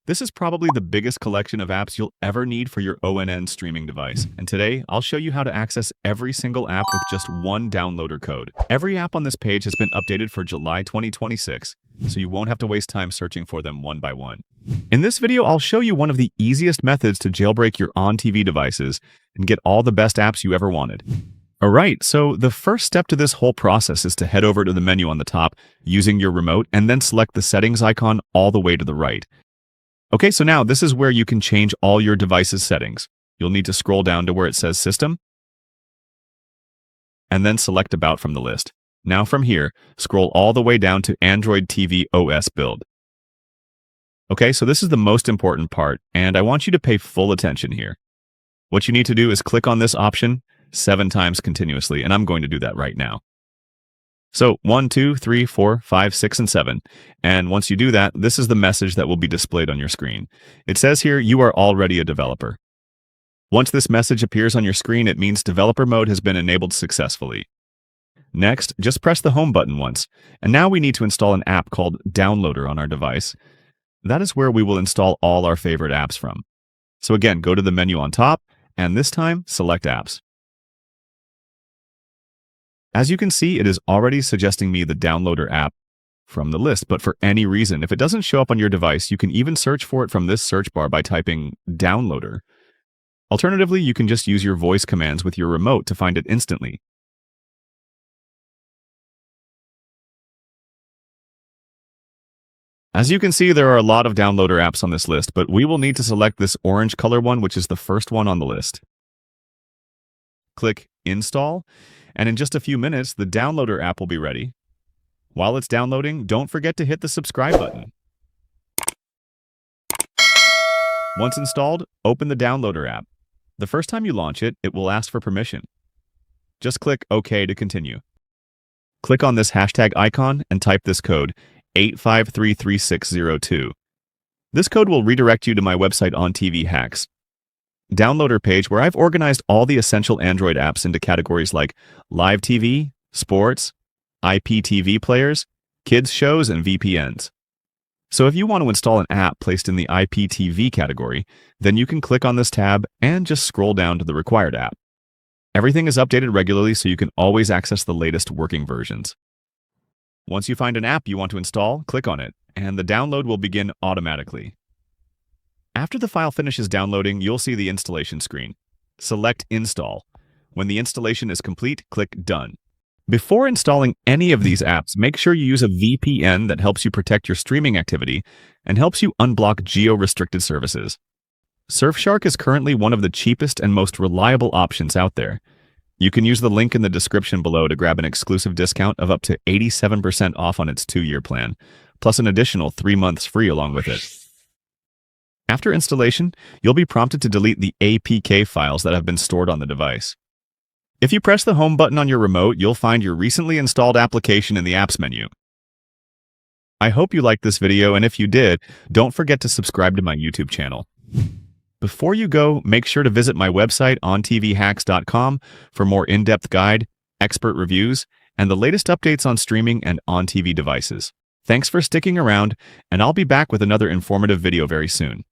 This is probably the biggest collection of apps you'll ever need for your ONN streaming device. And today, I'll show you how to access every single app with just one downloader code. Every app on this page has been updated for July 2026, so you won't have to waste time searching for them one by one. In this video, I'll show you one of the easiest methods to jailbreak your on-TV devices and get all the best apps you ever wanted. Alright, so the first step to this whole process is to head over to the menu on the top using your remote and then select the settings icon all the way to the right. Okay, so now this is where you can change all your device's settings. You'll need to scroll down to where it says System, and then select About from the list. Now from here, scroll all the way down to Android TV OS build. Okay, so this is the most important part, and I want you to pay full attention here. What you need to do is click on this option 7 times continuously, and I'm going to do that right now. So 1, 2, 3, 4, 5, 6, and 7. And once you do that, this is the message that will be displayed on your screen. It says here, you are already a developer. Once this message appears on your screen, it means developer mode has been enabled successfully. Next, just press the home button once. And now we need to install an app called Downloader on our device. That is where we will install all our favorite apps from. So again, go to the menu on top, and this time, select Apps. As you can see, it is already suggesting me the Downloader app from the list, but for any reason, if it doesn't show up on your device, you can even search for it from this search bar by typing Downloader. Alternatively, you can just use your voice commands with your remote to find it instantly. As you can see, there are a lot of Downloader apps on this list, but we will need to select this orange color one, which is the first one on the list. Click Install. And in just a few minutes, the Downloader app will be ready. While it's downloading, don't forget to hit the subscribe button. Once installed, open the Downloader app. The first time you launch it, it will ask for permission. Just click OK to continue. Click on this hashtag icon and type this code, 8533602. This code will redirect you to my website OnTV Hacks Downloader page where I've organized all the essential Android apps into categories like live TV, sports, IPTV players, kids shows, and VPNs. So if you want to install an app placed in the IPTV category, then you can click on this tab and just scroll down to the required app. Everything is updated regularly so you can always access the latest working versions. Once you find an app you want to install, click on it, and the download will begin automatically. After the file finishes downloading, you'll see the installation screen. Select Install. When the installation is complete, click Done. Before installing any of these apps, make sure you use a VPN that helps you protect your streaming activity and helps you unblock geo-restricted services. Surfshark is currently one of the cheapest and most reliable options out there. You can use the link in the description below to grab an exclusive discount of up to 87% off on its 2-year plan, plus an additional 3 months free along with it. After installation, you'll be prompted to delete the APK files that have been stored on the device. If you press the home button on your remote, you'll find your recently installed application in the Apps menu. I hope you liked this video, and if you did, don't forget to subscribe to my YouTube channel. Before you go, make sure to visit my website ontvhacks.com for more in-depth guide, expert reviews, and the latest updates on streaming and on-TV devices. Thanks for sticking around, and I'll be back with another informative video very soon.